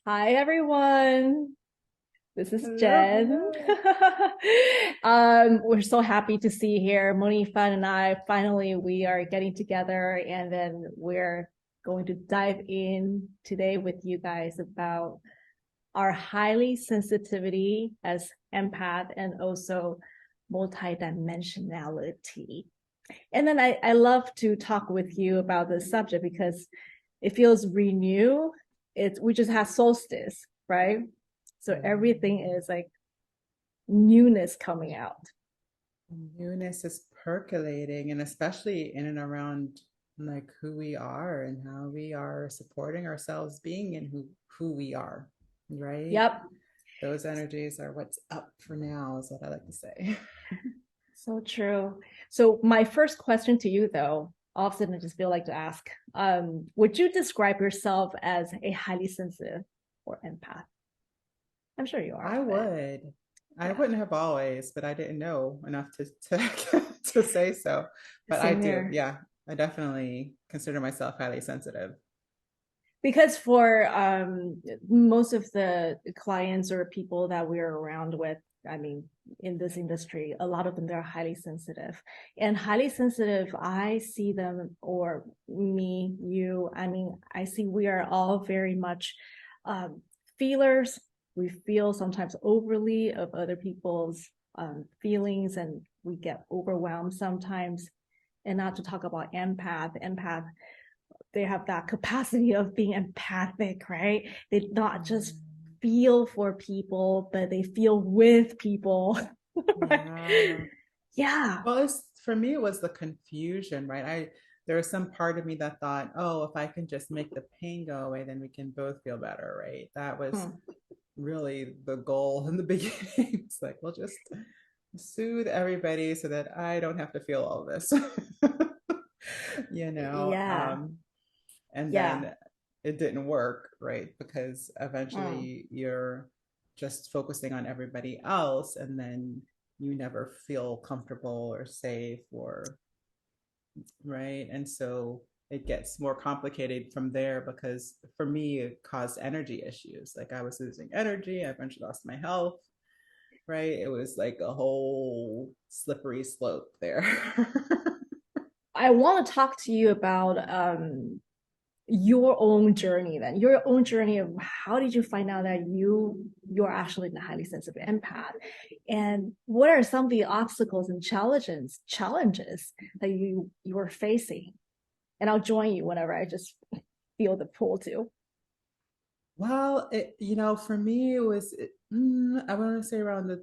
Hi, everyone. This is Hello, Jen. hello. We're so happy to see you here. Monifa and I, finally, we are getting together and then we're going to dive in today with you guys about our highly sensitivity as empath and also multidimensionality. And then I love to talk with you about this subject because it feels renew. We just had solstice, right? So everything is like newness coming out. Newness is percolating, and especially in and around like who we are and how we are supporting ourselves being in who we are, right? Yep. Those energies are what's up for now, is what I like to say. So true. So my first question to you though, often I just feel like to ask, would you describe yourself as a highly sensitive or empath? I'm sure you I are, but would. I yeah, wouldn't have always, but I didn't know enough to to say so. But I same do. here. Yeah, I definitely consider myself highly sensitive. Because for most of the clients or people that we're around with, I mean, in this industry, a lot of them they're highly sensitive. And highly sensitive, I see them, or me, you, I mean, I see we are all very much feelers. We feel sometimes overly of other people's feelings and we get overwhelmed sometimes. And not to talk about empath, they have that capacity of being empathic, right? They not just Mm, feel for people, but they feel with people. yeah. Yeah. Well, it's for me, it was the confusion, right? There was some part of me that thought, oh, if I can just make the pain go away, then we can both feel better, right? That was Hmm. really the goal in the beginning. It's like, we'll just soothe everybody so that I don't have to feel all this, you know? Yeah. And Yeah. then it didn't work, right? Because Hmm. eventually you're just focusing on everybody else, and then you never feel comfortable or safe or right. And so it gets more complicated from there because for me it caused energy issues. Like I was losing energy, I eventually lost my health, right? It was like a whole slippery slope there. I want to talk to you about your own journey then your own journey of how did you find out that you're actually a highly sensitive empath and what are some of the obstacles and challenges that you were facing, and I'll join you whenever I just feel the pull to. Well, for me, it was, I want to say around the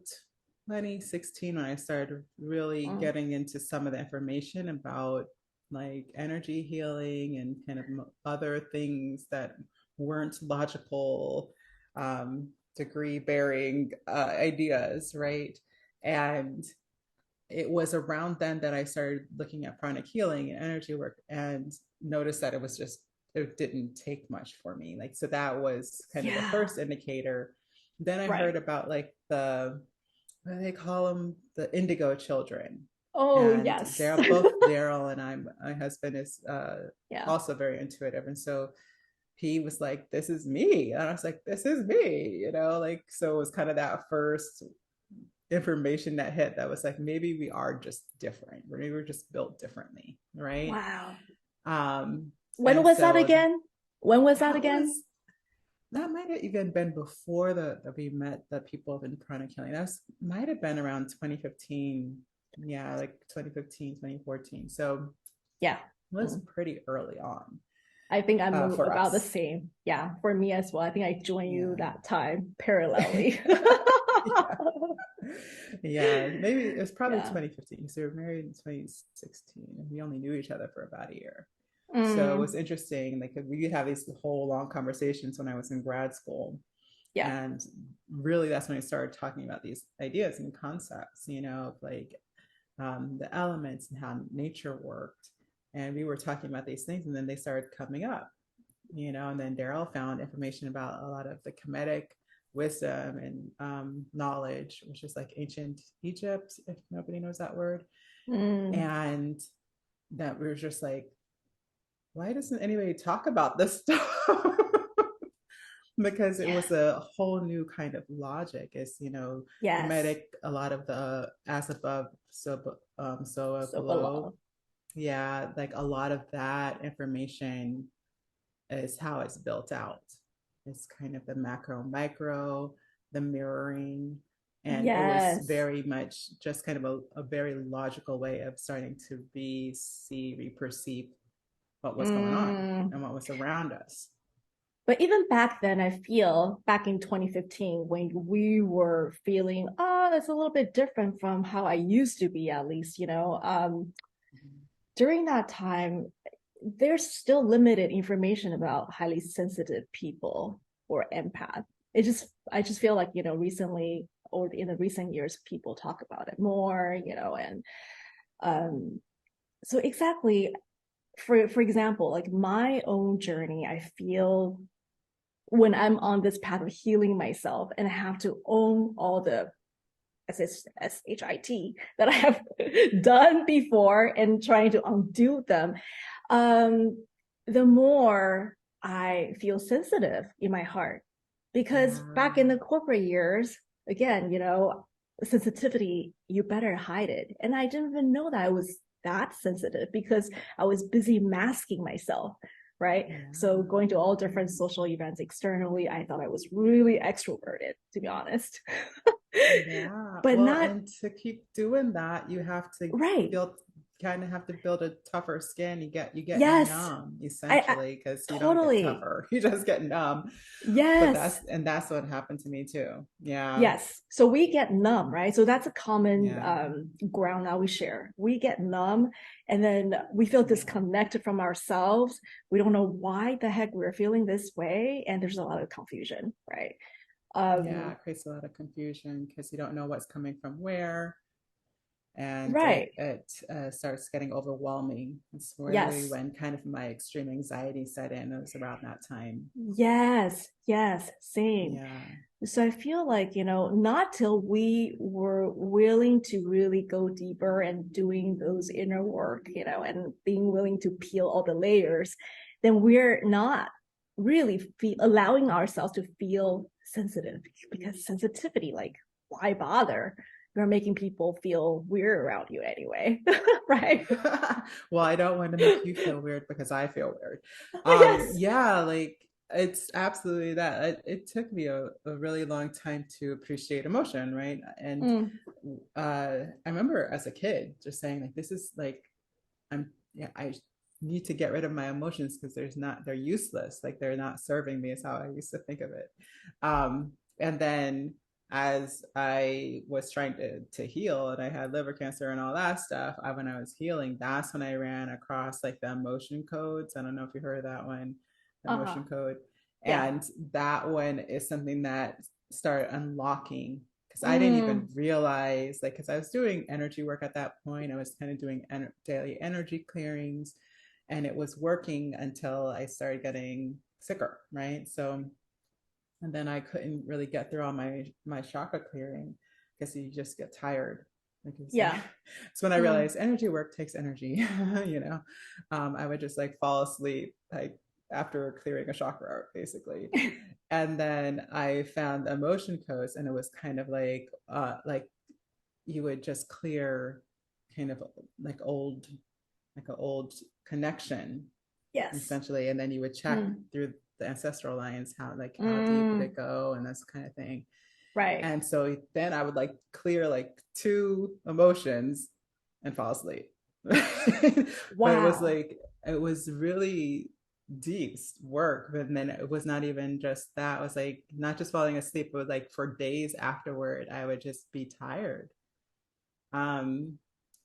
2016 when I started really Mm. getting into some of the information about like energy healing and kind of other things that weren't logical, degree bearing ideas, right? And it was around then that I started looking at pranic healing and energy work and noticed that it didn't take much for me. Like, so that was kind of the Yeah. first indicator. Then I Right. heard about like what do they call them? The indigo children. Oh And yes. Daryl and my husband is Yeah. also very intuitive. And so he was like, this is me. And I was like, this is me, like, so it was kind of that first information that hit that was like maybe we are just different, or maybe we're just built differently, right? Wow. um When and was that so again? When was that that again? was that might have even been before that we met the people in chronic healing. That was might have been around 2015. Yeah, like 2015, 2014. So Yeah. it was Mm. pretty early on I think I'm for about the us. same. Yeah, for me as well. I think I joined you Yeah. that time parallelly. Yeah. Yeah, maybe it was probably Yeah. 2015 because we were married in 2016 and we only knew each other for about a year. So it was Mm, interesting. Like we would have these whole long conversations when I was in grad school. yeah. And really, that's when I started talking about these ideas and concepts, of like the elements and how nature worked. And we were talking about these things, and then they started coming up, and then Daryl found information about a lot of the Kemetic wisdom and knowledge, which is like ancient Egypt, if nobody knows that word. Mm, And that we were just like, why doesn't anybody talk about this stuff? because it Yeah. was a whole new kind of logic. It's, Yes. Hermetic, a lot of the as above, so So below. below. Yeah, like a lot of that information is how it's built out. It's kind of the macro, micro, the mirroring. And it was Yes. very much just kind of a very logical way of starting to perceive what was going on Mm. and what was around us. But even back then, I feel back in 2015, when we were feeling, oh, it's a little bit different from how I used to be, at least, during that time, there's still limited information about highly sensitive people or empath. I just feel like, recently or in the recent years, people talk about it more, and um, so exactly for example, like my own journey, I feel when I'm on this path of healing myself and I have to own all the SHIT that I have done before and trying to undo them, um, the more I feel sensitive in my heart. Because Yeah. back in the corporate years, again, sensitivity, you better hide it. And I didn't even know that I was that sensitive because I was busy masking myself. Right. So Yeah. going to all different social events externally, I thought I was really extroverted, to be honest. Yeah. But Well, not and to keep doing that, you have to right. build kind of have to build a tougher skin. You get Yes. numb I essentially because you don't get totally. tougher. You just get numb. But Yes. that's what happened to me too. Yeah. Yes. So we get numb, right? So that's a common Yeah. ground that we share. We get numb and then we feel Yeah. disconnected from ourselves. We don't know why the heck we're feeling this way. And there's a lot of confusion, right? Yeah. Um, It creates a lot of confusion because you don't know what's coming from where. And right. it starts getting overwhelming. It's really Yes. when kind of my extreme anxiety set in. It was around that time. Yes. Yes. Same. Yeah. So I feel like, not till we were willing to really go deeper and doing those inner work, and being willing to peel all the layers, then we're not really allowing ourselves to feel sensitive, because sensitivity, like, why bother? You're making people feel weird around you anyway, right? Well, I don't want to make you feel weird because I feel weird. Yes. Yeah, like it's absolutely that. It took me a really long time to appreciate emotion, right? And Mm, I remember as a kid just saying like, this is like, yeah, I need to get rid of my emotions because they're useless. Like they're not serving me is how I used to think of it. And then as I was trying to heal and I had liver cancer and all that stuff, when I was healing, that's when I ran across like the emotion codes. I don't know if you heard of that one, the uh-huh. emotion code. Yeah. And that one is something that started unlocking because I didn't even Mm, realize, like, because I was doing energy work at that point. I was kind of doing daily energy clearings, and it was working until I started getting sicker, right? So, and then I couldn't really get through all my chakra clearing because you just get tired. Like it's like, yeah. so when I Mm, realized energy work takes energy, you know, I would just like fall asleep like after clearing a chakra, basically. And then I found emotion codes, and it was kind of like you would just clear kind of like like an old connection yes. essentially, and then you would check Mm, through the ancestral lines how deep would mm, it go and this kind of thing. right. And so then I would like clear like two emotions and fall asleep. But Wow. it was really deep work. But then it was not even just that. It was like not just falling asleep, but like for days afterward, I would just be tired. Um,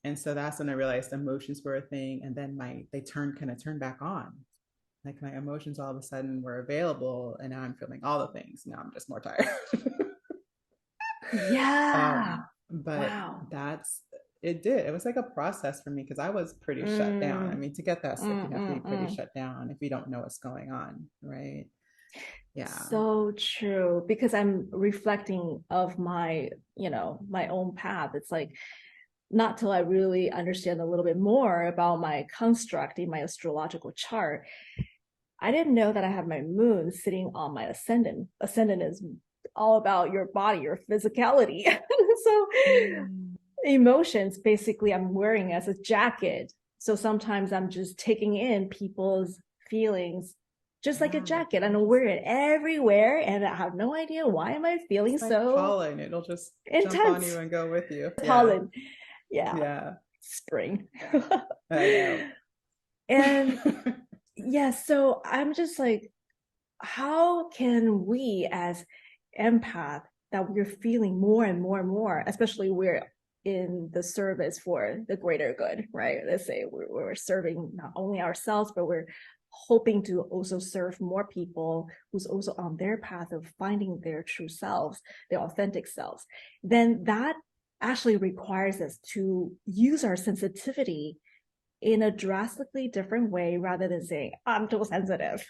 and so that's when I realized emotions were a thing. And then they turned back on. Like my emotions all of a sudden were available, and now I'm feeling all the things. Now I'm just more tired. Yeah. But Wow. that's it did. It was like a process for me because I was pretty shut down. I Mm, mean, to get that sick, you have to be pretty mm. shut down if you don't know what's going on, right? Yeah. So true. Because I'm reflecting of my, my own path. It's like not till I really understand a little bit more about my construct in my astrological chart, I didn't know that I have my moon sitting on my ascendant. Ascendant is all about your body, your physicality. So Mm. emotions basically I'm wearing as a jacket. So sometimes I'm just taking in people's feelings just like a Yeah, jacket and I wear it interesting. everywhere and I have no idea why am I feeling It's like so pollen. It'll just jump on intense. you and go with you. Yeah. Pollen. Yeah. Yeah. Spring. I know. And yeah, so I'm just like, how can we as empath that we're feeling more and more and more, especially we're in the service for the greater good, right? Let's say we're serving not only ourselves, but we're hoping to also serve more people who's also on their path of finding their true selves, their authentic selves. Then that actually requires us to use our sensitivity in a drastically different way rather than saying I'm too sensitive.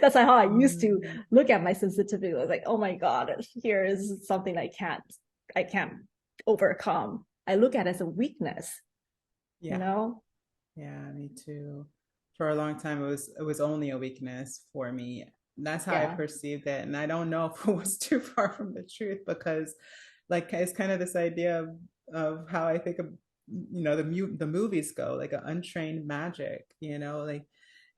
That's how I used to Mm, look at my sensitivity. I was like, oh my god, here is something I can't overcome. I look at it as a weakness, you yeah. know. Yeah, me too. For a long time, it was only a weakness for me. That's how I Yeah. perceived it, and I don't know if it was too far from the truth because, like, it's kind of this idea of how I think of the movies go, like an untrained magic, like,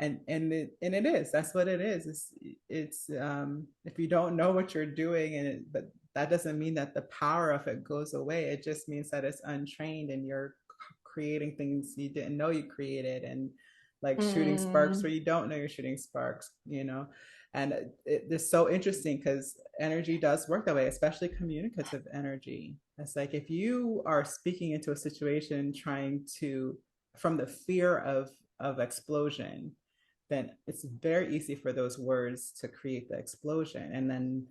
and it is. That's what it is. It's if you don't know what you're doing, but that doesn't mean that the power of it goes away. It just means that it's untrained and you're creating things you didn't know you created, and like shooting sparks Mm, where you don't know you're shooting sparks. And it's so interesting because energy does work that way, especially communicative energy. It's like if you are speaking into a situation trying to, from the fear of explosion, then it's very easy for those words to create the explosion. And then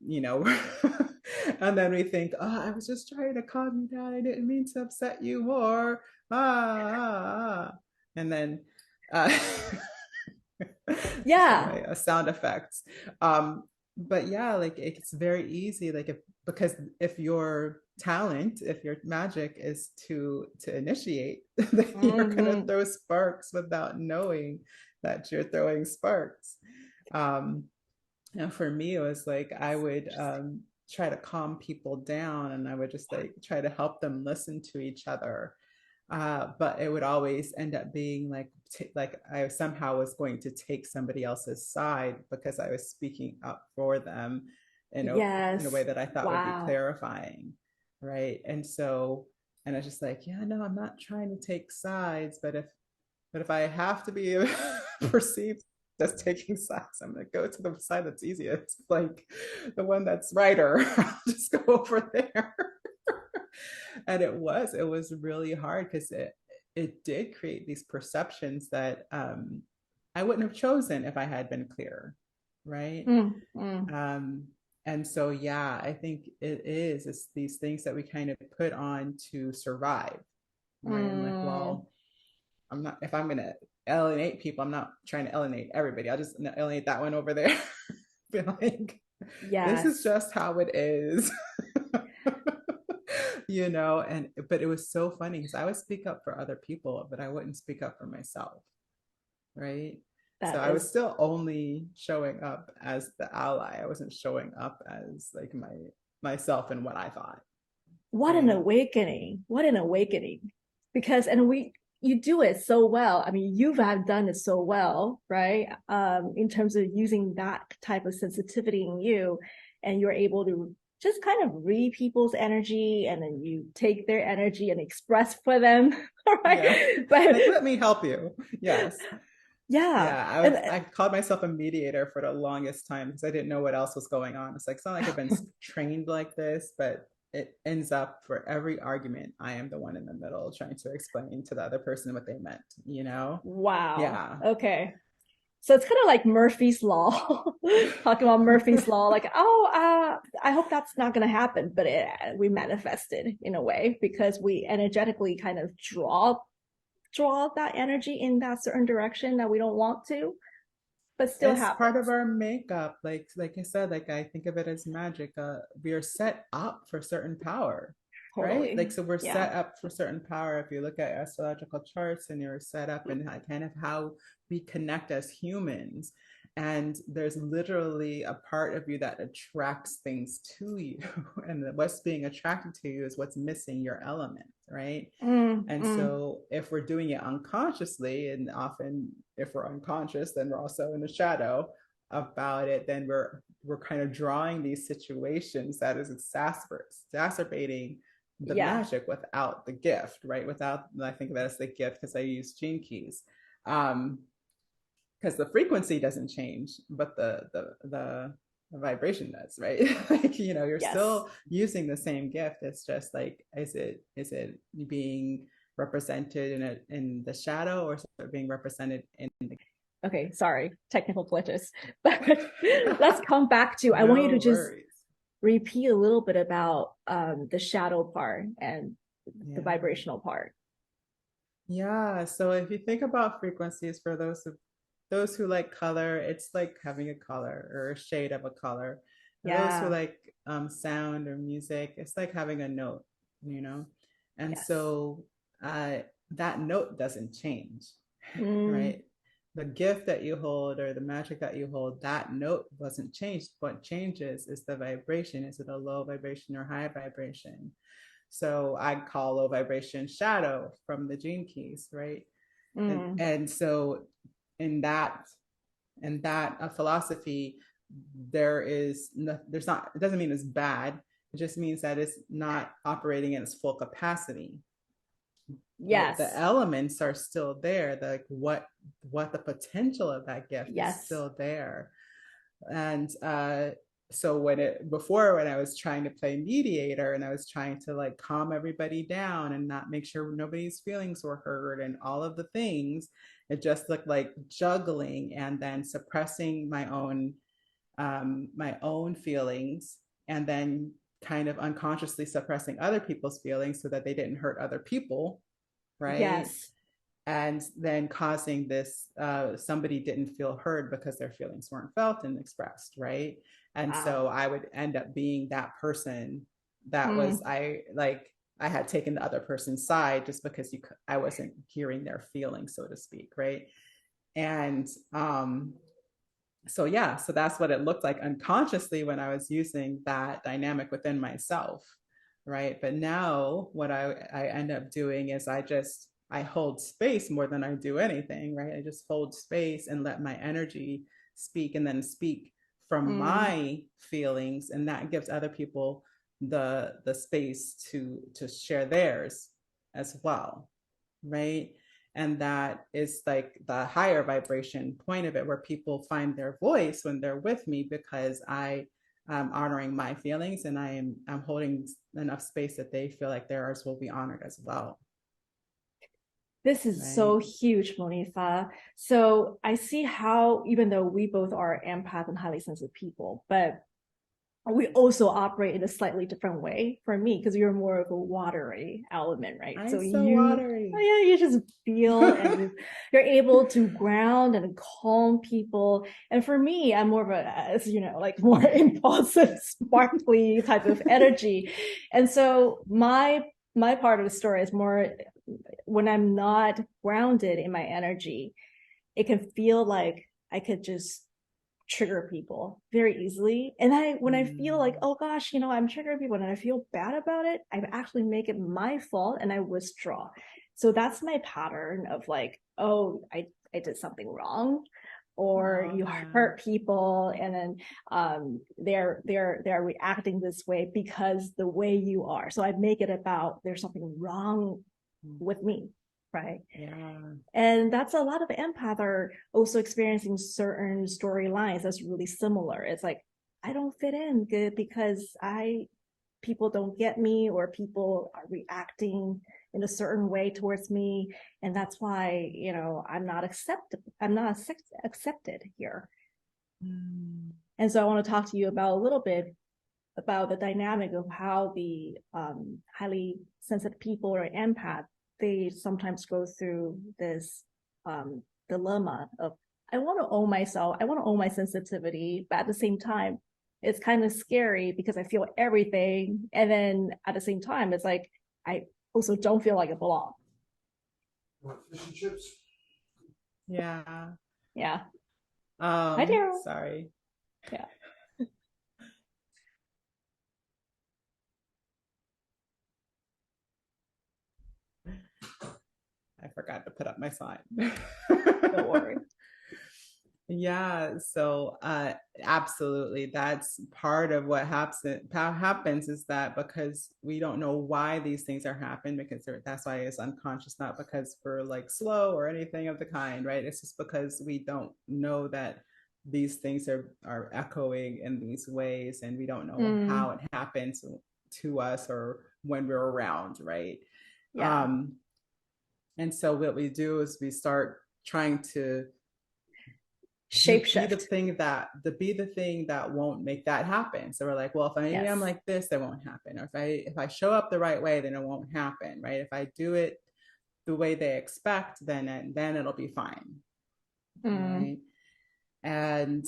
you know and then we think, oh, I was just trying to calm you down, I didn't mean to upset you more. And then uh just yeah. my sound effects. But yeah, like it's very easy, like because if your talent, if your magic is to initiate, then you're gonna Mm-hmm. throw sparks without knowing that you're throwing sparks. um for me, it was like I would try to calm people down, and I would just like try to help them listen to each other. But it would always end up being like I somehow was going to take somebody else's side because I was speaking up for them in a way Yes. that I thought would be Wow. clarifying, right? And I was just like, yeah, no, I'm not trying to take sides, but if I have to be perceived as taking sides, I'm gonna go to the side that's easiest, like the one that's righter. I'll just go over there. And it was really hard because it did create these perceptions that I wouldn't have chosen if I had been clear, right? Mm-hmm. Um, and so yeah, I think it's these things that we kind of put on to survive, right? I'm like, Mm. well, I'm not, if I'm gonna alienate people, I'm not trying to alienate everybody. I'll just alienate that one over there. Be like, this is Yes. just how it is. And but it was so funny because I would speak up for other people, but I wouldn't speak up for myself, right? So That I was is still only showing up as the ally. I wasn't showing up as like myself and what I thought, what an right? awakening. What an awakening. Because and we you do it so well. I mean, you have done it so well, right? In terms of using that type of sensitivity in you, and you're able to just kind of read people's energy and then you take their energy and express for them. All Yeah. right. Like, But let me help you. Yes. yeah. Yeah, And I called myself a mediator for the longest time because I didn't know what else was going on. It's not like I've been trained like this, but it ends up for every argument, I am the one in the middle trying to explain to the other person what they meant. wow. Yeah. Okay. So it's kind of like Murphy's Law, talking about Murphy's Law, like, oh, I hope that's not going to happen, but we manifested in a way because we energetically kind of draw that energy in that certain direction that we don't want to, but still It's part of happens. our makeup. Like I said, like I think of it as magic. We are set up for certain power. right? Totally. Like, so we're Yeah. set up for certain power. If you look at astrological charts and you're set up and kind of how we connect as humans, and there's literally a part of you that attracts things to you. And what's being attracted to you is what's missing your element, right? Mm, And mm. so if we're doing it unconsciously, and often if we're unconscious, then we're also in the shadow about it, then we're kind of drawing these situations that is exacerbating the Yeah. magic without the gift, right? Without, I think of it as the gift because I use gene keys. Because the frequency doesn't change, but the vibration does, right? Like, you're Yes. still using the same gift. It's just like, is it being represented in the shadow, or is it being represented in the Okay, sorry, technical glitches. But let's come back to, I want you to no just worries. repeat a little bit about the shadow part and the Yeah. vibrational part. Yeah. So if you think about frequencies, for those who like color, it's like having a color or a shade of a color. For those who Yeah. like sound or music, it's like having a note, you know? And Yes. so uh, that note doesn't change, Mm, right? The gift that you hold or the magic that you hold, that note wasn't changed. What changes is the vibration. Is it a low vibration or high vibration? So I call low vibration shadow from the gene keys, right? and mm. and so in that philosophy, there's not, it doesn't mean it's bad, it just means that it's not operating in its full capacity. The Yes. elements are still there, like what the potential of that gift is Yes. still there. And so when I was trying to play mediator and I was trying to like calm everybody down and not make sure nobody's feelings were hurt and all of the things, it just looked like juggling and then suppressing my own feelings, and then kind of unconsciously suppressing other people's feelings so that they didn't hurt other people, right? Yes. And then causing this, somebody didn't feel heard because their feelings weren't felt and expressed, right? And Wow. so I would end up being that person that was, Mm. I had taken the other person's side just because I wasn't hearing their feelings, so to speak, right? And so yeah, so that's what it looked like unconsciously when I was using that dynamic within myself, right? But now what I end up doing is I hold space more than I do anything, right? I just hold space and let my energy speak, and then speak from Mm. my feelings, and that gives other people the space to share theirs as well, right? And that is like the higher vibration point of it, where people find their voice when they're with me, because I am honoring my feelings, and I'm holding enough space that they feel like theirs will be honored as well, This is right? so huge, Monifa. So I see how, even though we both are empath and highly sensitive people, but we also operate in a slightly different way for me, because you're more of a watery element, right? I'm So so you, oh watery. yeah, you just feel and you're able to ground and calm people. And for me, I'm more of a, as you know, like more impulsive, sparkly type of energy. And so my part of the story is more when I'm not grounded in my energy, it can feel like I could just trigger people very easily. And when I feel like, Mm. oh gosh, I'm triggering people and I feel bad about it, I actually make it my fault and I withdraw. So that's my pattern of like, oh, I did something wrong, or Oh you yeah. hurt people, and then they're reacting this way because the way you are. So I make it about there's something wrong with me, right? Yeah. And that's a lot of empaths are also experiencing certain storylines that's really similar. It's like, I don't fit in good because people don't get me, or people are reacting in a certain way towards me. And that's why, I'm not accepted here. Mm. And so I want to talk to you about a little bit about the dynamic of how the highly sensitive people or empath, they sometimes go through this dilemma of, I want to own myself, I want to own my sensitivity, but at the same time, it's kind of scary because I feel everything. And then at the same time, it's like, I also don't feel like I belong. Want fish and chips? Yeah. Yeah. Hi, Daryl. Sorry. Yeah. I forgot to put up my sign. Don't worry. Yeah, so absolutely. That's part of what happens is that because we don't know why these things are happening, because that's why it's unconscious, not because we're like slow or anything of the kind, right? It's just because we don't know that these things are echoing in these ways, and we don't know how it happens to us or when we're around, right? Yeah. And so what we do is we start trying to be the Shapeshift. thing that won't make that happen. So we're like, well, if maybe I'm Yes. like this, that won't happen. Or if I show up the right way, then it won't happen, right? If I do it the way they expect, then it'll be fine, right? And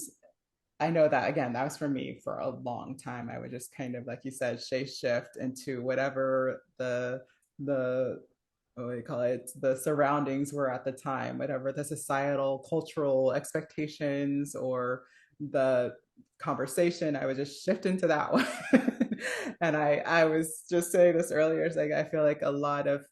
I know that again, that was for me for a long time. I would just kind of, like you said, shape shift into whatever the what do you call it, the surroundings were at the time, whatever the societal cultural expectations or the conversation, I would just shift into that one. And I was just saying this earlier, it's like I feel like a lot of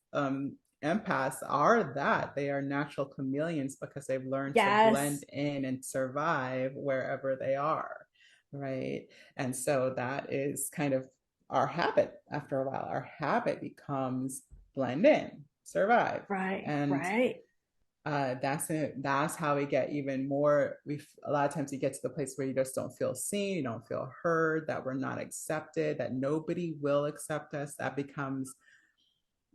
empaths are that they are natural chameleons because they've learned to Yes. blend in and survive wherever they are, right? And so that is kind of our habit. After a while our habit becomes blend in, survive. Right. And Right. that's it. That's how we get even more. We a lot of times you get to the place where you just don't feel seen, you don't feel heard, that we're not accepted, that nobody will accept us. That becomes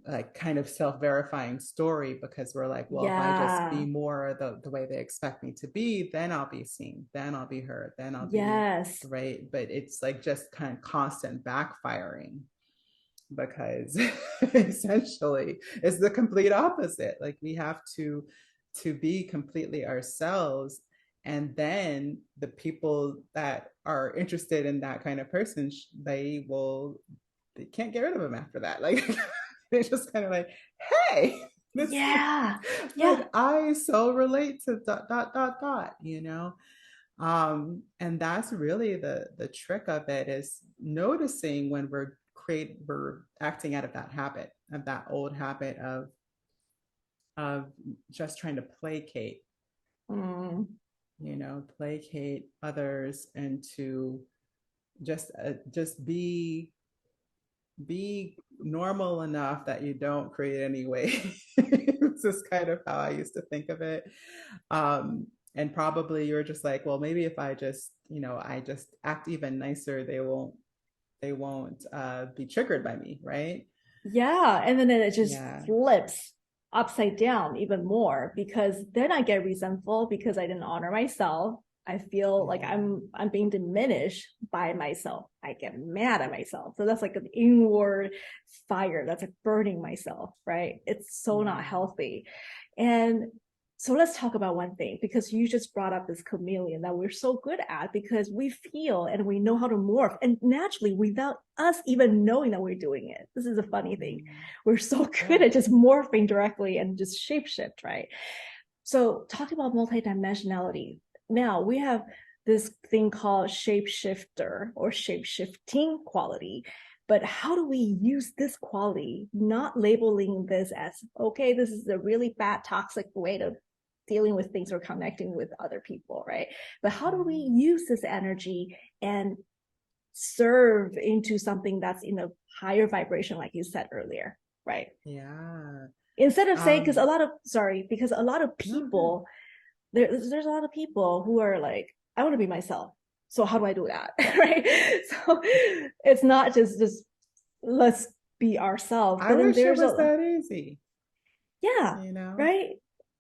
like kind of self-verifying story because we're like, well, if I just be Yeah. more the way they expect me to be, then I'll be seen, then I'll be heard, then I'll be Yes. right. But it's like just kind of constant backfiring because essentially it's the complete opposite. Like we have to be completely ourselves, and then the people that are interested in that kind of person, they can't get rid of them after that. Like they just kind of like, hey, this Yeah. Yeah. like I so relate to dot dot dot dot, and that's really the trick of it, is noticing when we're acting out of that habit, of that old habit of just trying to placate, Mm. placate others, and to just be normal enough that you don't create any waves. This is kind of how I used to think of it. And probably you're just like, well, maybe if I just act even nicer, they won't be triggered by me, right? Yeah. And then it just Yeah. flips upside down even more because then I get resentful because I didn't honor myself. I feel like Yeah. I'm being diminished by myself. I get mad at myself. So that's like an inward fire that's like burning myself, right? It's so not Yeah. healthy. And so let's talk about one thing, because you just brought up this chameleon that we're so good at because we feel and we know how to morph and naturally without us even knowing that we're doing it. This is a funny thing. We're so good Yeah. at just morphing directly and just shapeshift, right? So talking about multidimensionality, now we have this thing called shapeshifter or shapeshifting quality. But how do we use this quality, not labeling this as, okay, this is a really bad, toxic way to dealing with things or connecting with other people, right? But how do we use this energy and serve into something that's in a higher vibration, like you said earlier, right? Yeah. Instead of saying, Um, because a lot of no, good. people, there's a lot of people who are like, I want to be myself. So how do I do that? Right. So it's not just let's be ourselves, I but then wish it there's was a, that easy, yeah, you know? right.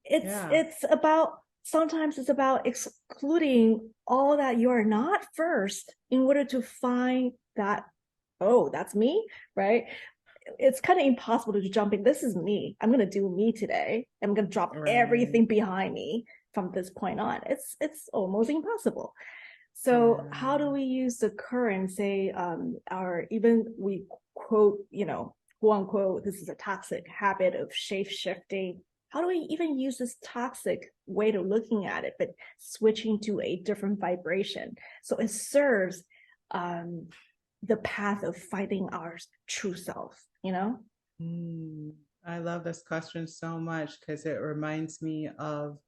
it's Yeah. it's about, sometimes it's about excluding all that you are not first in order to find that, oh, that's me, right? It's kind of impossible to jump in, this is me, I'm going to do me today, I'm going to drop Right. everything behind me from this point on. It's almost impossible. So how do Yeah. we use the current, say, our even we quote, quote unquote, this is a toxic habit of shape shifting. How do we even use this toxic way of looking at it, but switching to a different vibration? So it serves um, the path of finding our true self, Mm, I love this question so much because it reminds me of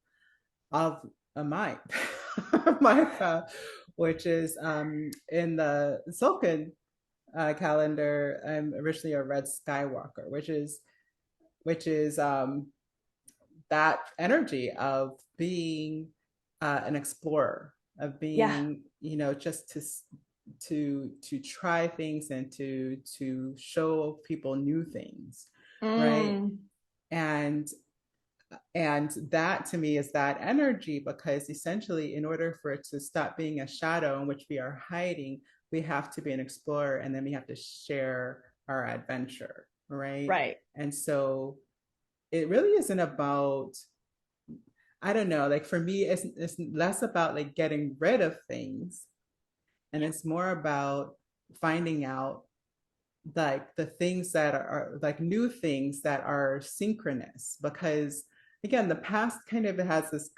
a my my path, which is in the Sulcan calendar. I'm originally a red Skywalker, which is that energy of being an explorer, of Yeah. being, just to try things and to show people new things, right? Mm. And that to me is that energy, because essentially in order for it to stop being a shadow in which we are hiding, we have to be an explorer, and then we have to share our adventure, right? Right. And so it really isn't about, I don't know, like for me, it's less about like getting rid of things, and it's more about finding out like the things that are like new things that are synchronous. Because again, the past kind of has this,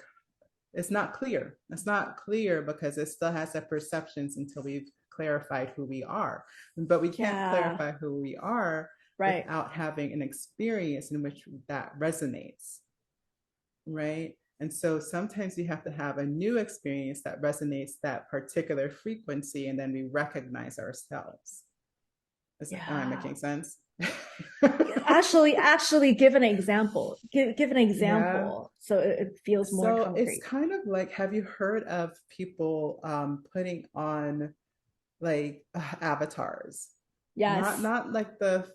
it's not clear. It's not clear because it still has the perceptions until we've clarified who we are. But we can't Yeah. clarify who we are Right. without having an experience in which that resonates, right? And so sometimes you have to have a new experience that resonates that particular frequency, and then we recognize ourselves. Am I Yeah. making sense? Actually, give an example. Give an Yeah. example so it feels more So it's concrete. kind of like, have you heard of people putting on like avatars? Not Yes. not like the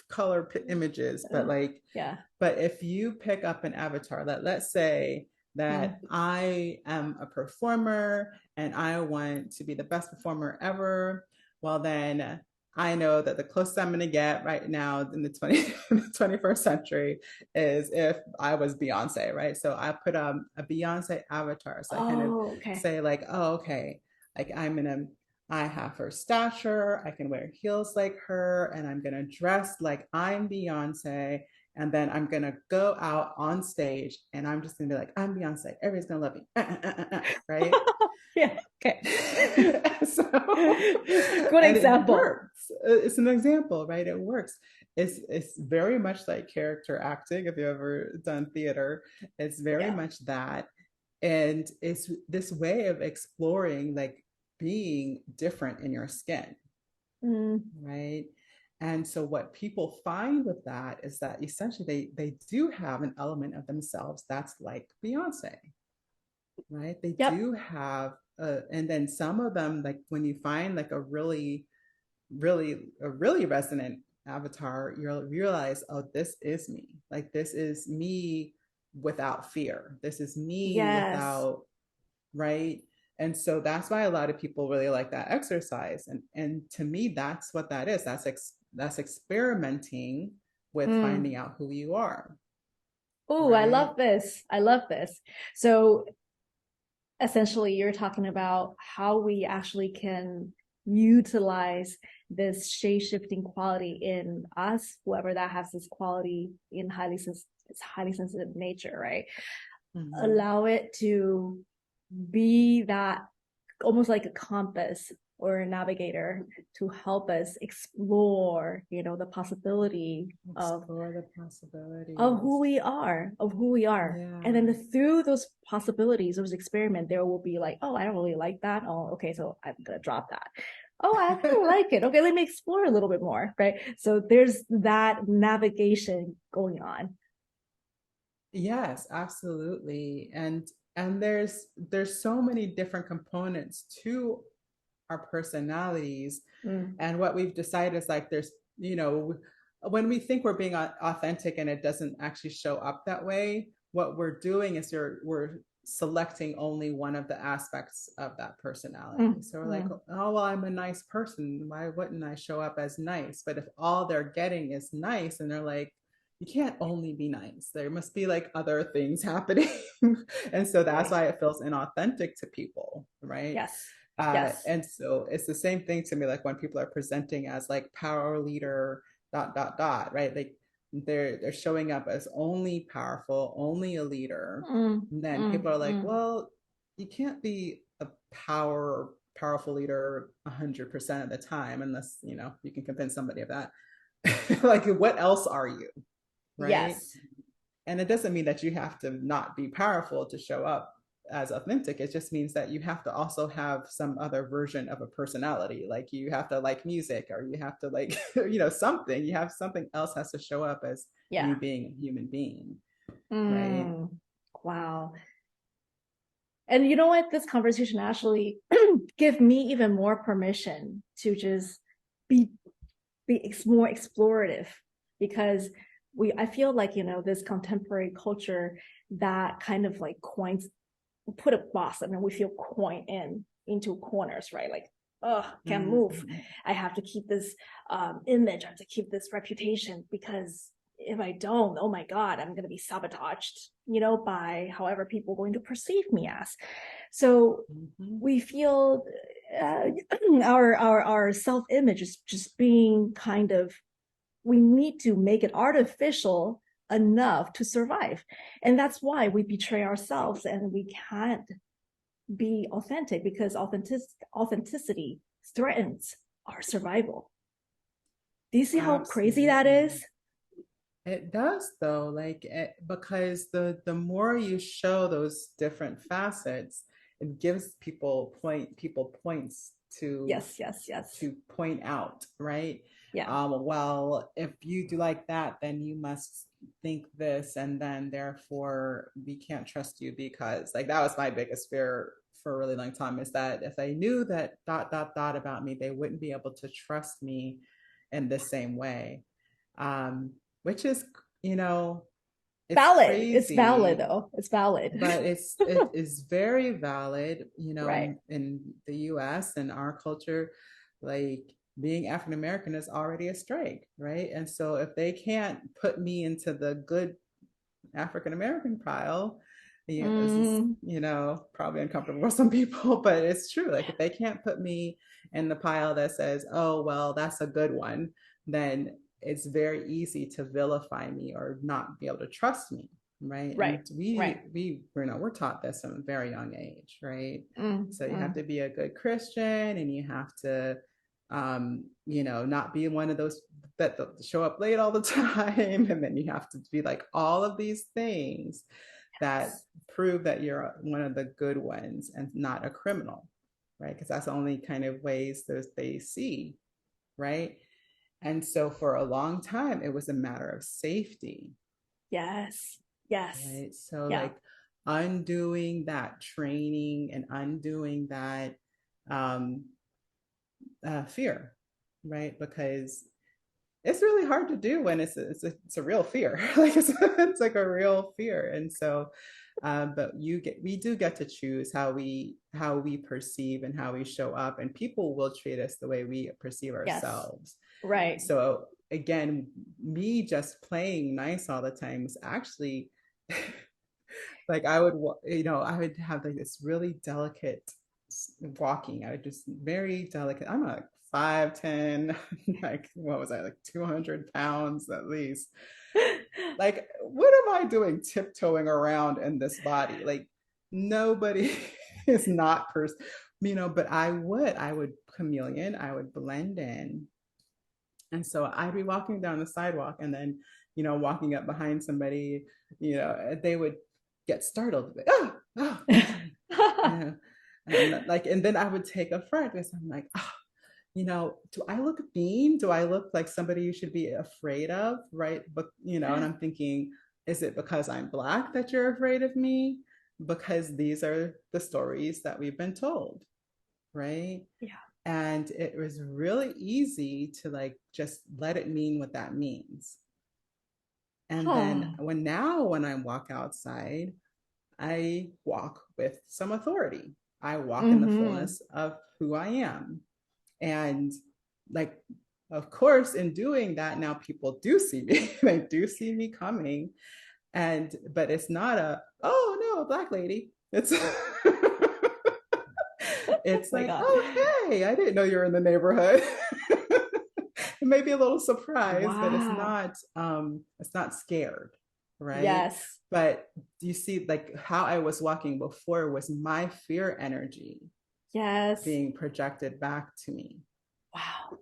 color images, but Uh, like, yeah. but if you pick up an avatar, let's say that Mm. I am a performer and I want to be the best performer ever, well then I know that the closest I'm going to get right now in the 21st century is if I was Beyonce, right? So I put a Beyonce avatar. So I kind of Oh, okay. say like, oh, okay, like I have her stature, I can wear heels like her, and I'm gonna dress like I'm Beyonce, and then I'm gonna go out on stage and I'm just gonna be like, I'm Beyonce, everybody's gonna love me, right? Yeah. Okay. So, Good and it example. works. It's an example, right? It works. It's very much like character acting. If you've ever done theater, it's very Yeah. much that. And it's this way of exploring, like being different in your skin, Mm. right? And so what people find with that is that essentially they do have an element of themselves that's like Beyonce, right? They Yep. do have and then some of them, like when you find like a really resonant avatar, you'll realize, oh, this is me. Like this is me without fear. This is me Yes. without, right? And so that's why a lot of people really like that exercise. And to me, that's what that is. That's experimenting with finding Mm. out who you are, Oh, I right? love this. I love this. So essentially you're talking about how we actually can utilize this shape shifting quality in us, whoever that has this quality in it's highly sensitive nature, right? Mm-hmm. Allow it to be that almost like a compass or a navigator to help us explore, the possibility Explore the of who possibilities. we are, and Yeah. then through those possibilities, those experiments, there will be like, oh, I don't really like that. Oh, okay, so I'm gonna drop that. Oh, I kind of like it. Okay, let me explore a little bit more, right? So there's that navigation going on. Yes, absolutely. And there's so many different components to our personalities. Mm. And what we've decided is like when we think we're being authentic and it doesn't actually show up that way, what we're doing is we're selecting only one of the aspects of that personality. Mm. So we're like, Mm. oh, well, I'm a nice person. Why wouldn't I show up as nice? But if all they're getting is nice, and they're like, you can't only be nice. There must be like other things happening. And so that's Right. why it feels inauthentic to people, right? Yes. Yes. And so it's the same thing to me, like when people are presenting as like power leader, dot, dot, dot, right? Like they're showing up as only powerful, only a leader. Mm, And then mm, people are like, mm. well, you can't be a powerful leader 100% of the time unless, you know, you can convince somebody of that. Like, what else are you? Right? Yes. And it doesn't mean that you have to not be powerful to show up as authentic. It just means that you have to also have some other version of a personality. Like you have to like music, or you have to like, you know, something. You have something else has to show up as you Yeah. being a human being, right? Mm. Wow. And you know what? This conversation actually give me even more permission to just be more explorative, because I feel like, you know, this contemporary culture that kind of like coins, put a box, and then we feel coined into corners, right? Like, oh, can't move. Mm-hmm. I have to keep this image. I have to keep this reputation, because if I don't, oh my God, I'm going to be sabotaged, you know, by however people are going to perceive me as. So Mm-hmm. we feel uh, our self-image is just being kind of, we need to make it artificial enough to survive. And that's why we betray ourselves and we can't be authentic, because authenticity threatens our survival. Do you see how crazy that Absolutely. is? It does though, because the more you show those different facets, it gives people points Yes, yes, yes. to point out, right? Yeah. Well, if you do like that, then you must think this, and then therefore we can't trust you, because like that was my biggest fear for a really long time, is that if they knew that dot dot dot about me, they wouldn't be able to trust me in the same way. Um, which is, you know, it's Valid. It's valid crazy, though. It's valid. but it is very valid, you know, Right. in the US and our culture, like being African American is already a strike, right? And so if they can't put me into the good African American pile, you know, this is, Mm, you know, probably uncomfortable for some people, but it's true. Like if they can't put me in the pile that says, oh, well, that's a good one, then it's very easy to vilify me or not be able to trust me. Right. right. And Right. you know, we're taught this from a very young age, right? Mm, So you have mm. to be a good Christian, and you have to you know, not be one of those that show up late all the time. And then you have to be like all of these things that prove that you're one of the good ones and not a criminal, right? Because that's the only kind of ways those they see, right? And so for a long time, it was a matter of safety, Yes. Yes. right? So Yeah. like undoing that training and undoing that um, fear, right? Because it's really hard to do when it's a real fear. Like it's like a real fear. And so but we do get to choose how we perceive and how we show up, and people will treat us the way we perceive Yes. ourselves. Right. So again, me just playing nice all the time was actually like I would have like this really delicate walking. I would just very delicate. I'm like 5'10", like what was I, like 200 pounds at least. Like, what am I doing tiptoeing around in this body? Like nobody is not you know, but I would chameleon, I would blend in. And so I'd be walking down the sidewalk, and then, you know, walking up behind somebody, you know, they would get startled. Like, oh, oh, yeah. And like, and then I would take a friend because I'm like, oh, you know, do I look mean? Do I look like somebody you should be afraid of? Right. But, you know, and I'm thinking, is it because I'm Black that you're afraid of me? Because these are the stories that we've been told. Right. Yeah. And it was really easy to like just let it mean what that means. And then Oh. when I walk outside, I walk with some authority. I walk in the Mm-hmm. fullness of who I am. And like of course, in doing that, now people do see me. They do see me coming. And but it's not a, oh no, Black lady. It's Oh it's my like, God. oh hey, I didn't know you were in the neighborhood. It may be a little surprised, but Wow. it's not scared, right? Yes. But you see, like how I was walking before was my fear energy Yes. being projected back to me, Wow.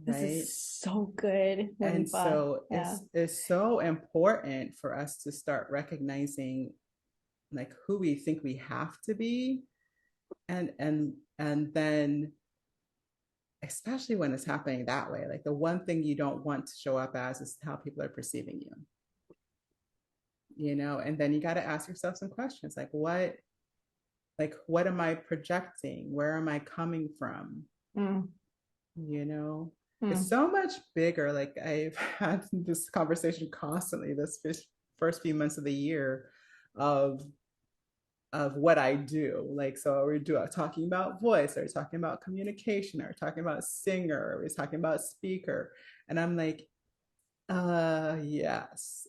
This right? is so good, And Monifa. so Yeah. it's so important for us to start recognizing like who we think we have to be, and then especially when it's happening that way, like the one thing you don't want to show up as is how people are perceiving you, and then you got to ask yourself some questions like what am I projecting, where am I coming from, Mm, you know it's mm. so much bigger. Like I've had this conversation constantly this first few months of the year of what I do. Like, so we do talking about voice, or talking about communication, or talking about singer, or we're talking about speaker. And I'm like, yes.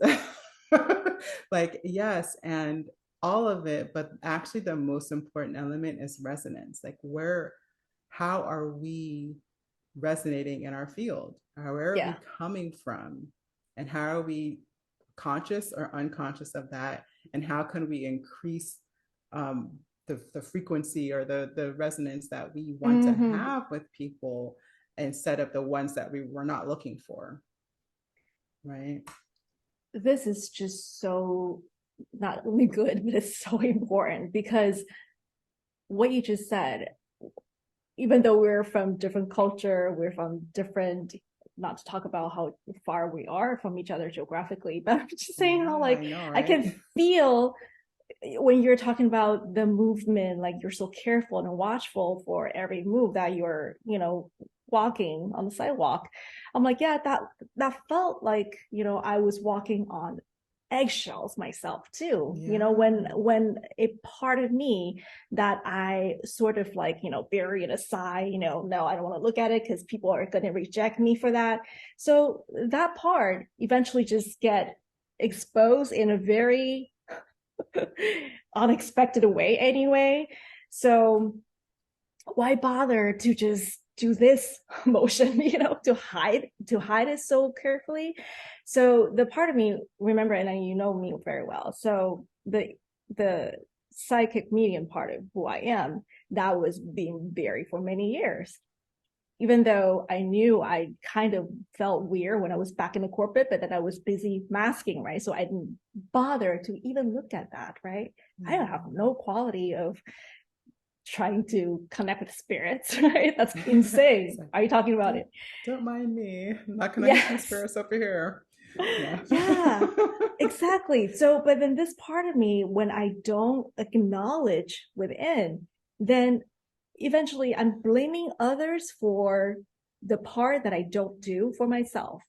Like, yes, and all of it, but actually the most important element is resonance. Like how are we resonating in our field? Where are Yeah. we coming from? And how are we conscious or unconscious of that? And how can we increase um, the frequency or the resonance that we want to Hmm. have with people instead of the ones that we were not looking for, right? This is just so not only good, but it's so important because what you just said, even though we're from different culture, we're from different, not to talk about how far we are from each other geographically, but I'm just saying how Yeah, like I know, I right? can feel when you're talking about the movement, like you're so careful and watchful for every move that you're, walking on the sidewalk. I'm like, yeah, that felt like, I was walking on eggshells myself too. Yeah. When a part of me that I sort of like, bury it aside, no, I don't want to look at it because people are going to reject me for that. So that part eventually just get exposed in a very unexpected way anyway. So why bother to just do this motion, to hide it so carefully. So the part of me, remember, and you know me very well. So the psychic medium part of who I am, that was being buried for many years. Even though I knew I kind of felt weird when I was back in the corporate, but then I was busy masking, right? So I didn't bother to even look at that, right? I Yeah. don't have no quality of trying to connect with spirits, right? That's insane. Like, Are you talking about don't it? don't mind me. I'm not connecting to Yes. spirits over here. Yeah. Yeah, exactly. So, but then this part of me, when I don't acknowledge within, then eventually I'm blaming others for the part that I don't do for myself.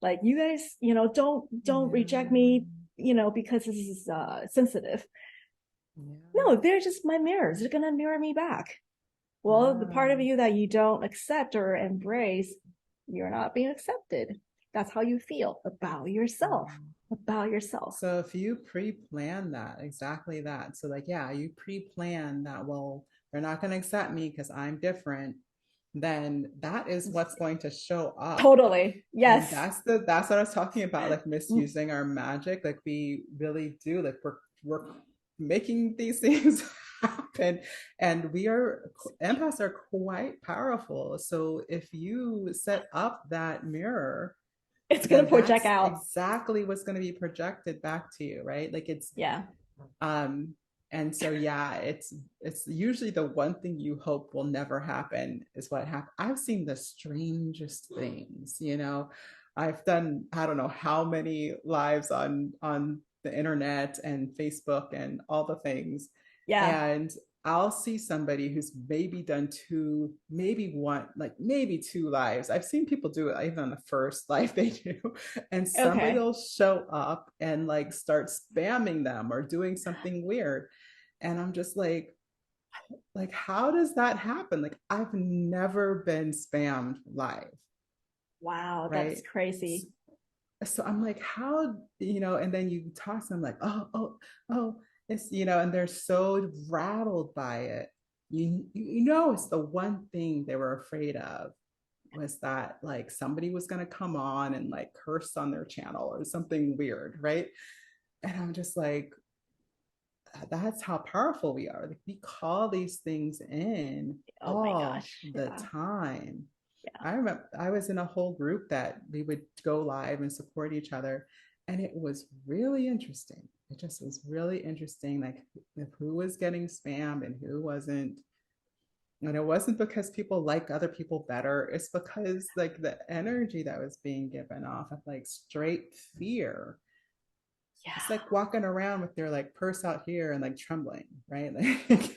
Like you guys, don't reject Yeah. me, because this is sensitive. Yeah. No, they're just my mirrors. They're gonna mirror me back. Well, the part of Yeah. you that you don't accept or embrace, you're not being accepted. That's how you feel about yourself. Yeah. About yourself. So if you pre-plan that, exactly that. So like, yeah, you pre-plan that, well, they're not going to accept me because I'm different, then that is what's going to show up. Totally. And Yes. that's what I was talking about, like misusing our magic. Like we really do, like we're making these things happen. And empaths are quite powerful. So if you set up that mirror, It's gonna then project that's out. exactly what's going to be projected back to you, right? Like it's Yeah. um and so yeah, it's usually the one thing you hope will never happen is what happened. I've seen the strangest things. I've done, I don't know how many lives on the internet and Facebook and all the things, Yeah. and I'll see somebody who's maybe done two, maybe one, like maybe two lives. I've seen people do it even on the first live they do. And somebody Okay. will show up and like start spamming them or doing something weird. And I'm just like, like, how does that happen? Like, I've never been spammed live, Wow, that's right? crazy. So I'm like, how, and then you talk to them like, oh, it's, and they're so rattled by it. It's the one thing they were afraid of was that like somebody was going to come on and like curse on their channel or something weird, right? And I'm just like, that's how powerful we are. Like, we call these things in Oh my all gosh. the Yeah. time. Yeah. I remember I was in a whole group that we would go live and support each other. And it was really interesting. It just was really interesting, like who was getting spammed and who wasn't. And it wasn't because people like other people better. It's because like the energy that was being given off of like straight fear. It's Yeah. like walking around with their like purse out here and like trembling, right? Like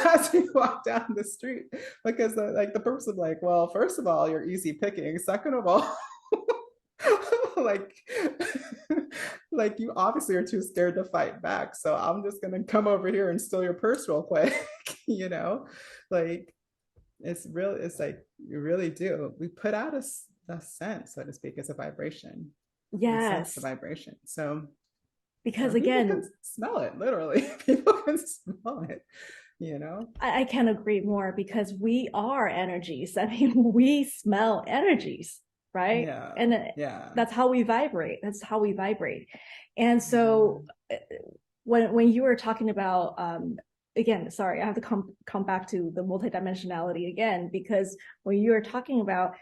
as you walk down the street, because like the person like, well, first of all, you're easy picking. Second of all, like like you obviously are too scared to fight back. So I'm just gonna come over here and steal your purse real quick, you know? Like it's like you really do. We put out a sense, so to speak, as a vibration. We sense the Yes. vibration. So Because people can again, smell it, literally. People can smell it, you know? I can't agree more because we are energies. I mean, we smell energies, right? Yeah. And Yeah. that's how we vibrate. That's how we vibrate. And so Yeah. when you were talking about again, sorry, I have to come back to the multidimensionality again, because when you were talking about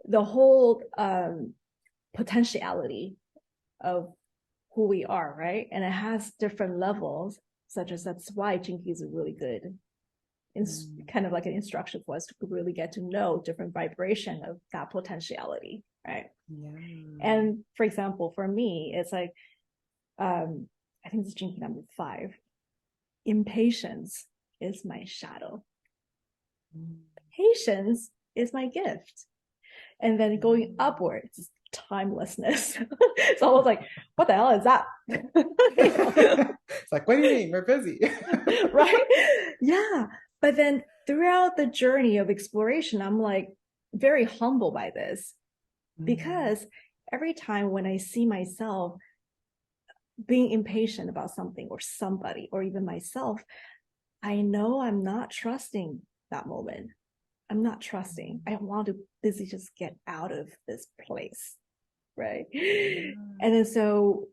the whole potentiality of who we are, right? And it has different levels, such as that's why Jinky is a really good Mm. kind of like an instruction for us to really get to know different vibration of that potentiality, right? Yeah. And for example, for me, it's like I think this is Jinky number 5. Impatience is my shadow. Mm. Patience is my gift. And then going Yeah. upwards is timelessness. It's almost like, what the hell is that? It's like, what do you mean? We're busy. Right? Yeah. But then throughout the journey of exploration, I'm like very humble by this Mm. because every time when I see myself being impatient about something or somebody or even myself, I know I'm not trusting that moment. I'm not trusting. I want to busy just get out of this place. Right. Yeah. And then so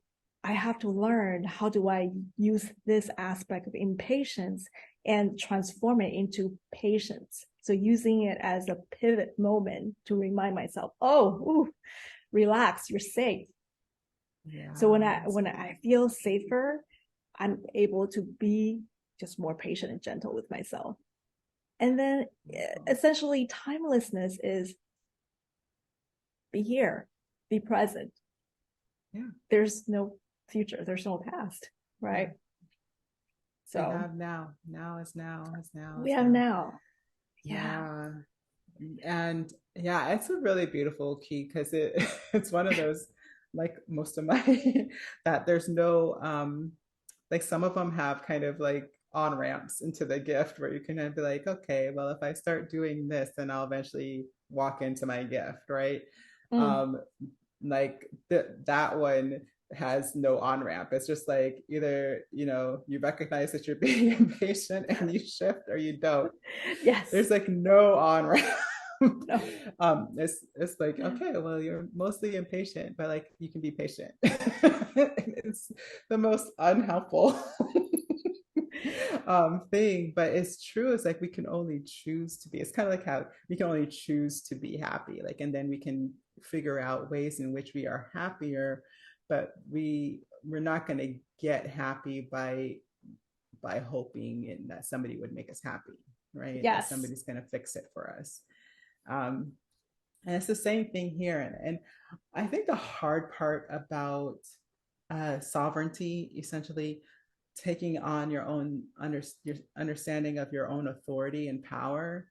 I have to learn how do I use this aspect of impatience and transform it into patience. So using it as a pivot moment to remind myself, oh, ooh, relax, you're safe. So Yes. when I feel safer, I'm able to be just more patient and gentle with myself. And then essentially timelessness is be here, be present. Yeah. There's no future, there's no past, Yeah. right? We So have now. Now is now is now we is have now. now. Yeah. Yeah. And yeah, it's a really beautiful key because it's one of those, like most of my that there's no like some of them have kind of like on ramps into the gift where you can be like, okay, well, if I start doing this, then I'll eventually walk into my gift, right? Mm. um like that one has no on ramp. It's just like either you recognize that you're being impatient and you shift, or you don't. Yes. There's like no on ramp. No. It's like, okay, well, you're mostly impatient, but like you can be patient. It's the most unhelpful thing, but it's true. It's like we can only choose to be. It's kind of like how we can only choose to be happy, like, and then we can figure out ways in which we are happier, but we're not going to get happy by hoping in that somebody would make us happy, right? That Yes. somebody's going to fix it for us. um and it's the same thing here. And I think the hard part about sovereignty, essentially taking on your own your understanding of your own authority and power,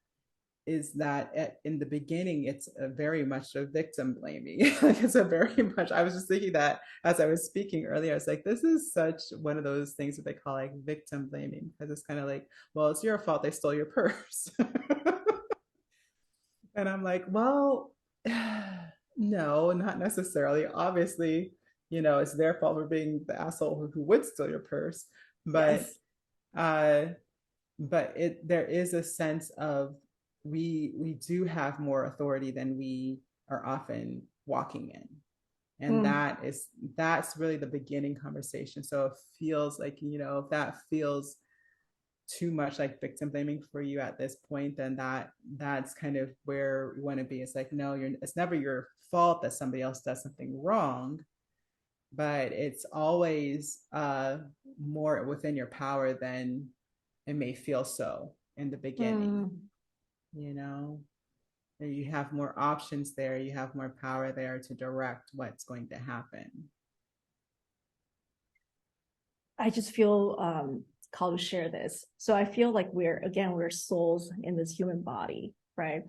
is that in the beginning, it's a very much a victim blaming. Like it's a very much, I was just thinking that as I was speaking earlier, I was like, this is such one of those things that they call like victim blaming, because it's kind of like, well, it's your fault they stole your purse. And I'm like, well, no, not necessarily. Obviously, it's their fault for being the asshole who would steal your purse. But Yes. uh but there is a sense of we do have more authority than we are often walking in. And Mm. that's really the beginning conversation. So it feels like, if that feels too much like victim blaming for you at this point, then that's kind of where we want to be. It's like, no, it's never your fault that somebody else does something wrong, but it's always more within your power than it may feel so in the beginning. Mm. you know and you have more options there, you have more power there to direct what's going to happen. I just feel called to share this. So I feel like we're souls in this human body, right?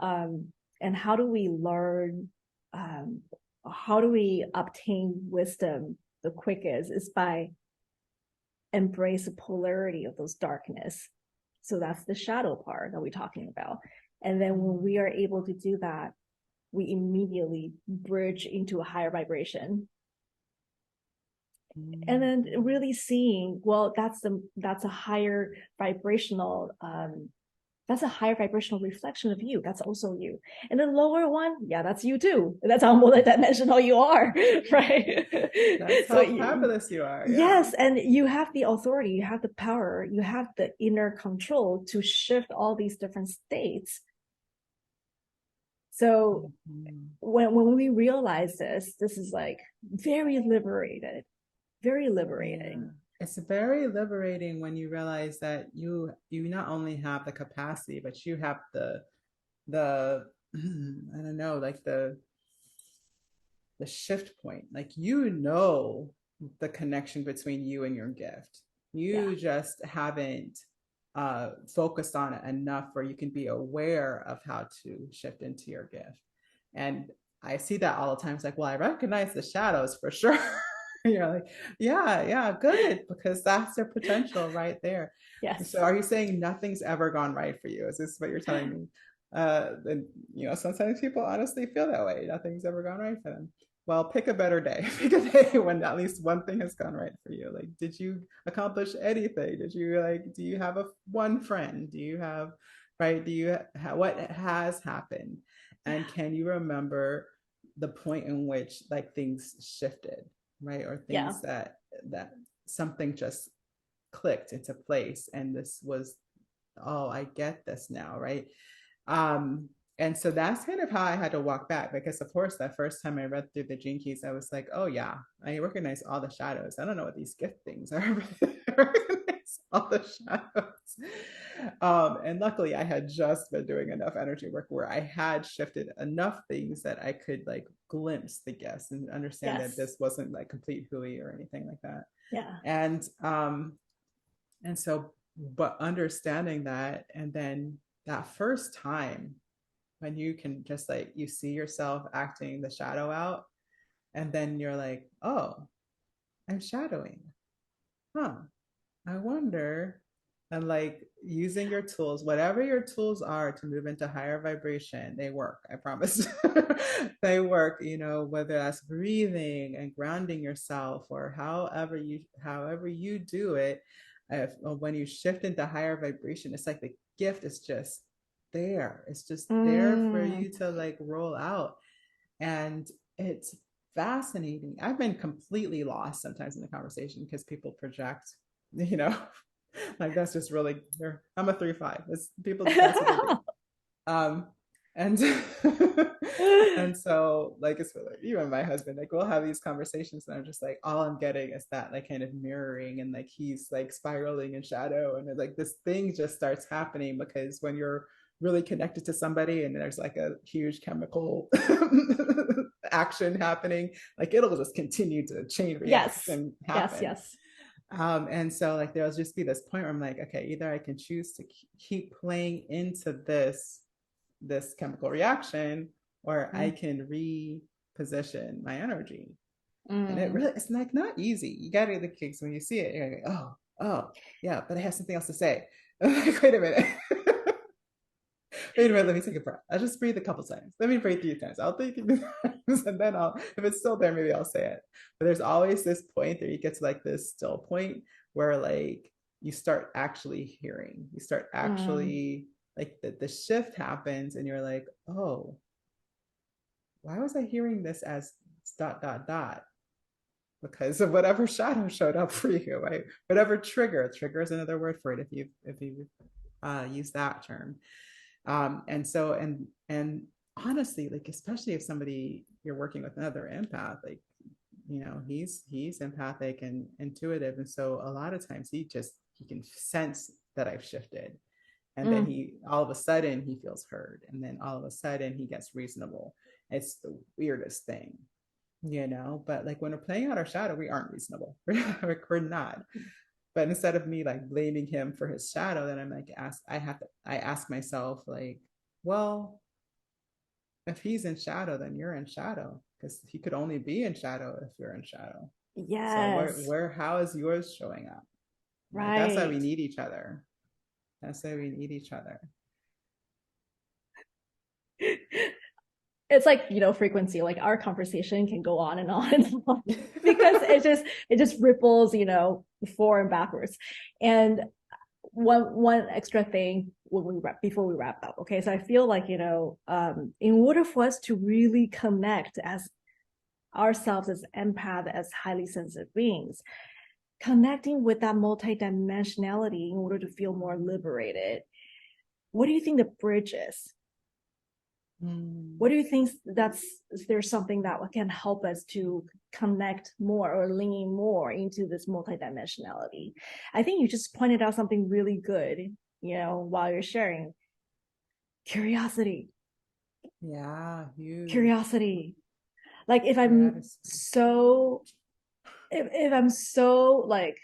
And how do we learn? How do we obtain wisdom the quickest? Is by embrace the polarity of those darkness. So that's the shadow part that we're talking about. And then when we are able to do that, we immediately bridge into a higher vibration. And then really seeing, well, that's a higher vibrational that's a higher vibrational reflection of you. That's also you. And the lower one, yeah, that's you too. That's how multidimensional you are, right? That's So how fabulous you are. Yeah. yes, and you have the authority, you have the power, you have the inner control to shift all these different states. So when we realize this is like very liberated, very liberating. Yeah. It's very liberating when you realize that you not only have the capacity, but you have the I don't know, like the shift point. Like, the connection between you and your gift. You just haven't focused on it enough where you can be aware of how to shift into your gift. And I see that all the time. It's like, well, I recognize the shadows for sure. You're like, yeah, good, because that's their potential right there. Yes. So are you saying nothing's ever gone right for you? Is this what you're telling me? And sometimes people honestly feel that way. Nothing's ever gone right for them. Well, pick a better day. Pick a day when at least one thing has gone right for you. Like, did you accomplish anything? Do you have one friend? Do you have, right? What has happened? And can you remember the point in which like things shifted, right? Or things that something just clicked into place, and this was, oh, I get this now, right? And so that's kind of how I had to walk back, because of course that first time I read through the Gene Keys, I was like, oh yeah, I recognize all the shadows. I don't know what these gift things are. I recognize all the shadows. And luckily I had just been doing enough energy work where I had shifted enough things that I could like glimpse the gifts and understand that this wasn't like complete hooey or anything like that. Yeah. And so, but understanding that, and then that first time when you can just like, you see yourself acting the shadow out, and then you're like, oh, I'm shadowing. Huh. I wonder. And like using your tools, whatever your tools are to move into higher vibration, they work. I promise. They work, whether that's breathing and grounding yourself, or however you do it. When you shift into higher vibration, it's like the gift is just there. It's just there for you to like roll out. And it's fascinating. I've been completely lost sometimes in the conversation because people project, like that's just really, I'm a 3-5. It's people, that's what they do. And and so like, it's like, even my husband, like we'll have these conversations and I'm just like, all I'm getting is that like kind of mirroring, and like he's like spiraling in shadow, and like this thing just starts happening, because when you're really connected to somebody and there's like a huge chemical action happening, like it'll just continue to chain reaction happen. Yes. And so like there'll just be this point where I'm like, okay, either I can choose to keep playing into this this chemical reaction, or I can reposition my energy. And it's like not easy. You gotta get the kicks when you see it. You're like, oh, yeah, but I have something else to say. I'm like, wait a minute. Wait a minute, let me take a breath. I'll just breathe a couple times. Let me breathe 3 times. I'll think 3 times, and then if it's still there, maybe I'll say it. But there's always this point that you get to like this still point where like you start actually hearing. You start actually like the shift happens, and you're like, oh, why was I hearing this as dot dot dot? Because of whatever shadow showed up for you, right? Whatever trigger is another word for it if you use that term. And honestly, like especially if somebody you're working with another empath, like he's empathic and intuitive, and so a lot of times he can sense that I've shifted, and then he all of a sudden he feels heard, and then all of a sudden he gets reasonable. It's the weirdest thing, but like when we're playing out our shadow, we aren't reasonable. We're not. But instead of me like blaming him for his shadow, then I'm like, I ask myself like, well, if he's in shadow, then you're in shadow, because he could only be in shadow if you're in shadow. Yes. So how is yours showing up? Right. That's why we need each other. That's why we need each other. It's like, frequency, like our conversation can go on and on and on because it just ripples, forward and backwards. And one extra thing before we wrap up. Okay. So I feel like, in order for us to really connect as ourselves as empath, as highly sensitive beings, connecting with that multidimensionality in order to feel more liberated, what do you think the bridge is? What do you think there's something that can help us to connect more or lean more into this multidimensionality? I think you just pointed out something really good, while you're sharing. Curiosity. Yeah, huge. Curiosity. Like if I'm so like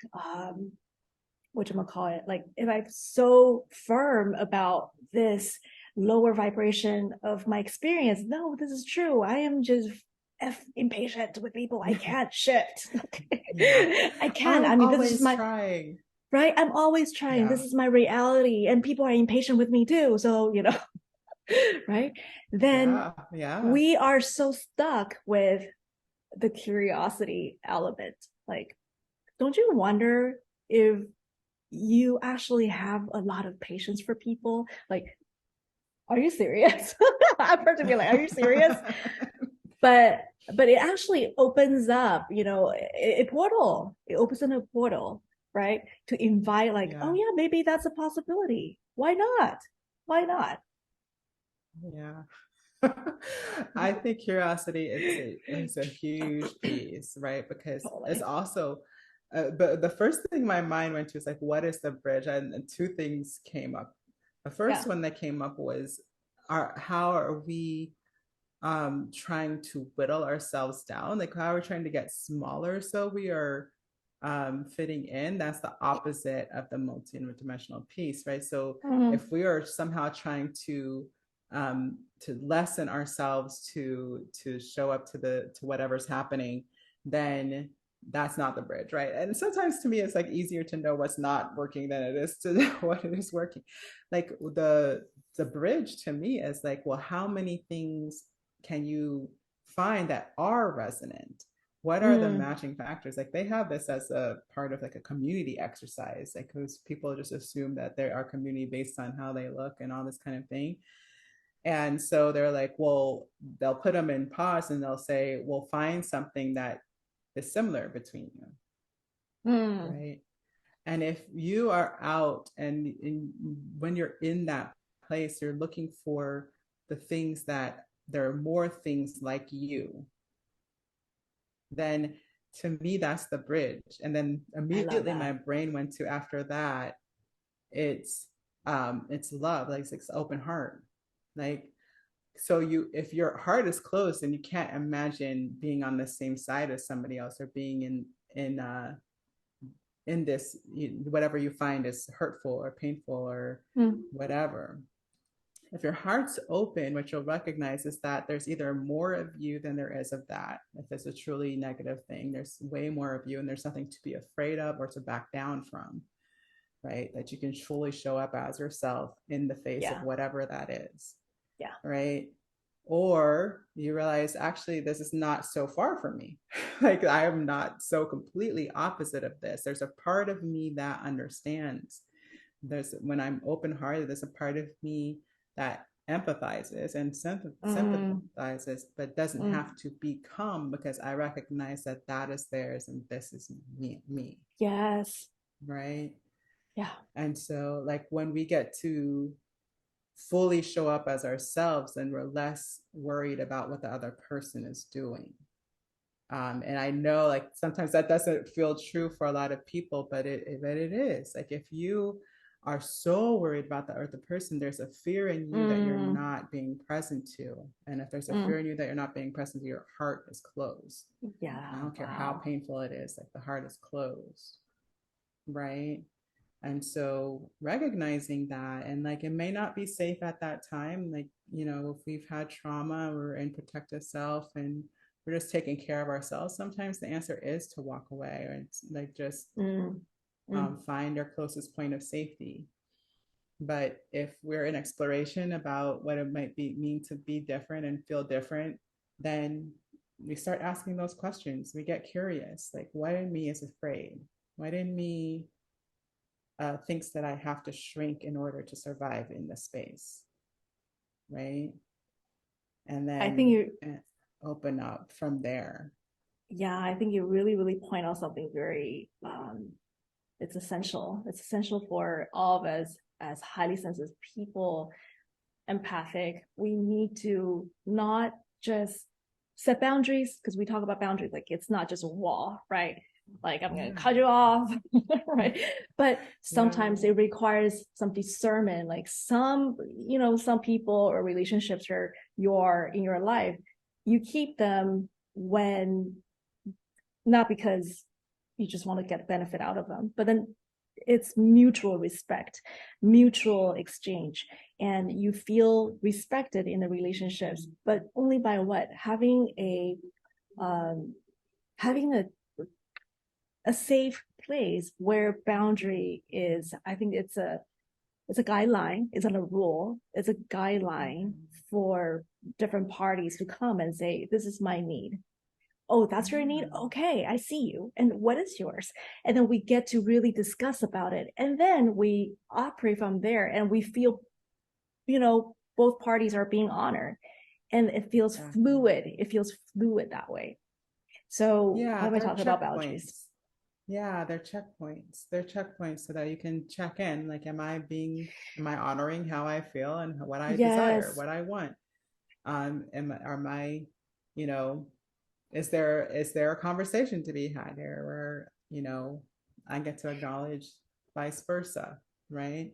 whatchamacallit, like if I'm so firm about this lower vibration of my experience, no, this is true, I am just impatient with people, I can't shift. Yeah. I can't. I mean, this is my trying. Right, I'm always trying. Yeah. This is my reality, and people are impatient with me too, so right, then we are so stuck with the curiosity element. Like, don't you wonder if you actually have a lot of patience for people? Like, are you serious? I'm personally like, are you serious? But it actually opens up, a portal. It opens in a portal, right? To invite, like, oh yeah, maybe that's a possibility. Why not? Why not? Yeah. I think curiosity is a huge piece, right? Because it's also but the first thing my mind went to is like, what is the bridge? And two things came up. The first one that came up was how are we trying to whittle ourselves down? Like, how are we trying to get smaller so we are fitting in? That's the opposite of the multidimensional piece, right? So if we are somehow trying to lessen ourselves to show up to whatever's happening, then that's not the bridge, right? And sometimes to me it's like easier to know what's not working than it is to know what it is working. Like the bridge to me is like, well, how many things can you find that are resonant? What are the matching factors? Like they have this as a part of like a community exercise, like because people just assume that they are community based on how they look and all this kind of thing. And so they're like, well, they'll put them in pause and they'll say, well, find something that is similar between you. Right. And if you are out and when you're in that place, you're looking for the things that there are more things like you, then to me, that's the bridge. And then immediately my brain went to, after that, it's love, like it's open heart. Like, so if your heart is closed and you can't imagine being on the same side as somebody else or being in this, whatever you find is hurtful or painful or whatever, If your heart's open, what you'll recognize is that there's either more of you than there is of that. If it's a truly negative thing, there's way more of you, and there's nothing to be afraid of or to back down from, right? That you can fully show up as yourself in the face of Yeah. whatever that is, Yeah. right? Or you realize, actually, this is not so far from me. Like, I am not so completely opposite of this. There's a part of me that understands. When I'm open-hearted, there's a part of me that empathizes and sympathizes, but doesn't have to become, because I recognize that that is theirs and this is me. Yes. Right. Yeah. And so, like, when we get to fully show up as ourselves, then we're less worried about what the other person is doing. And I know, like, sometimes that doesn't feel true for a lot of people, but it is. Like, if you are so worried about the other person, there's a fear in you that you're not being present to. And if there's a fear in you that you're not being present to, your heart is closed. Yeah. I don't care how painful it is, like, the heart is closed. Right. And so recognizing that, and like, it may not be safe at that time. Like, you know, if we've had trauma, we're in protective self and we're just taking care of ourselves, sometimes the answer is to walk away, or it's like, just find your closest point of safety. But if we're in exploration about what it might mean to be different and feel different, then we start asking those questions. We get curious, like, what in me is afraid? What in me thinks that I have to shrink in order to survive in this space, right? And then I think you open up from there. Yeah, I think you really, really point out something very, it's essential. It's essential for all of us as highly sensitive people, empathic. We need to not just set boundaries, because we talk about boundaries, like it's not just a wall, right? Like, I'm going to cut you off, right? But sometimes it requires some discernment, like some people or relationships are in your life, you keep them when, not because you just want to get benefit out of them, but then it's mutual respect, mutual exchange, and you feel respected in the relationships, but only by what? Having a safe place where boundary is. I think it's a guideline. It's not a rule. It's a guideline for different parties to come and say, this is my need. Oh, that's your need? Okay, I see you. And what is yours? And then we get to really discuss about it. And then we operate from there, and we feel, both parties are being honored. And it feels fluid. It feels fluid that way. So what am I talking about boundaries? Yeah, they're checkpoints. They're checkpoints so that you can check in. Like, am I honoring how I feel and what I desire, what I want? Is there a conversation to be had here where, I get to acknowledge vice versa, right?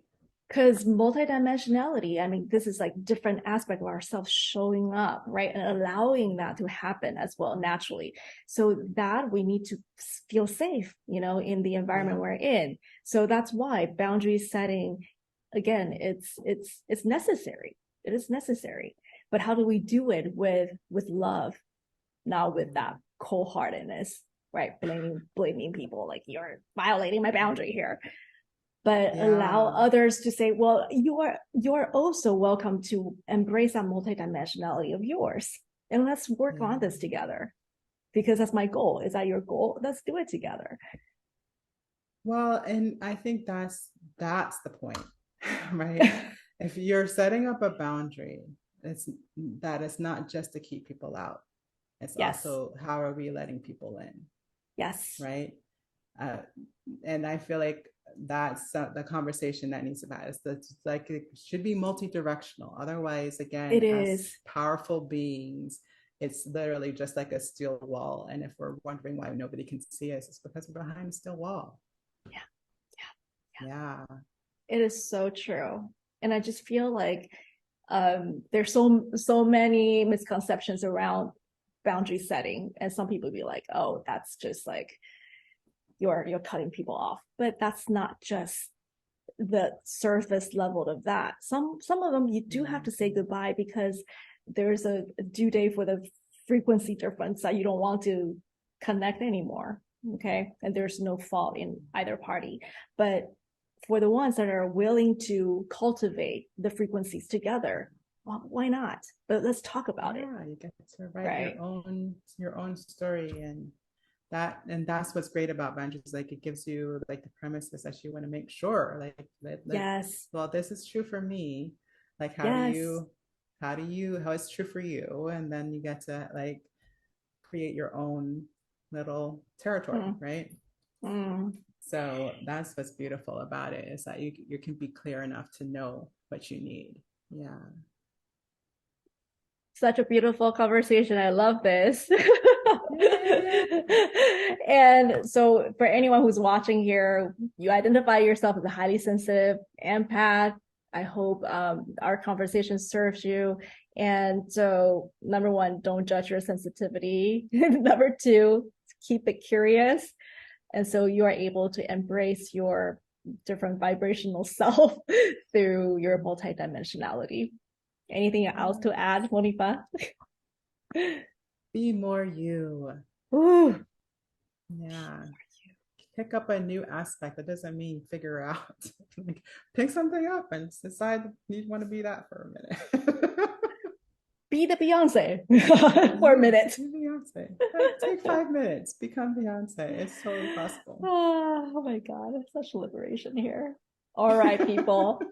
Because multidimensionality, I mean, this is like different aspect of ourselves showing up, right? And allowing that to happen as well, naturally. So that we need to feel safe, in the environment we're in. So that's why boundary setting, again, it's necessary. It is necessary. But how do we do it with love, not with that cold-heartedness, right? Blaming people, like, you're violating my boundary here. But allow others to say, well, you're also welcome to embrace that multidimensionality of yours. And let's work on this together, because that's my goal. Is that your goal? Let's do it together. Well, and I think that's the point, right? If you're setting up a boundary, it's not just to keep people out. It's also, how are we letting people in? Yes. Right. And I feel like that's the conversation that needs to be had. It's like, it should be multi-directional. Otherwise, again, as powerful beings, it's literally just like a steel wall. And if we're wondering why nobody can see us, it's because we're behind a steel wall. Yeah. It is so true. And I just feel like there's so many misconceptions around boundary setting, and some people be like, oh, that's just like you're cutting people off. But that's not just the surface level of that. Some of them you do have to say goodbye because there's a due date for the frequency difference that you don't want to connect anymore. Okay. And there's no fault in either party. But for the ones that are willing to cultivate the frequencies together, well, why not? But let's talk about it. You get to write your own story, and that's what's great about boundaries. Like it gives you like the premises that you want to make sure, like yes, well, this is true for me. Like how it's true for you, and then you get to like create your own little territory, right? So that's what's beautiful about it, is that you can be clear enough to know what you need. Yeah. Such a beautiful conversation. I love this. And so for anyone who's watching here, you identify yourself as a highly sensitive empath. I hope our conversation serves you. And so number one, don't judge your sensitivity. Number two, keep it curious. And so you are able to embrace your different vibrational self through your multidimensionality. Anything else to add, Monifa? Be more you. Ooh. Yeah. Pick up a new aspect. That doesn't mean figure out. Like, pick something up and decide you want to be that for a minute. Be the Beyonce for a minute. Be Beyonce. Take 5 minutes. Become Beyonce. It's totally possible. Oh my God. It's such liberation here. All right, people.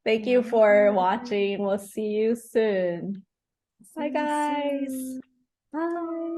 Thank you for watching. We'll see you soon. Bye, guys. Bye.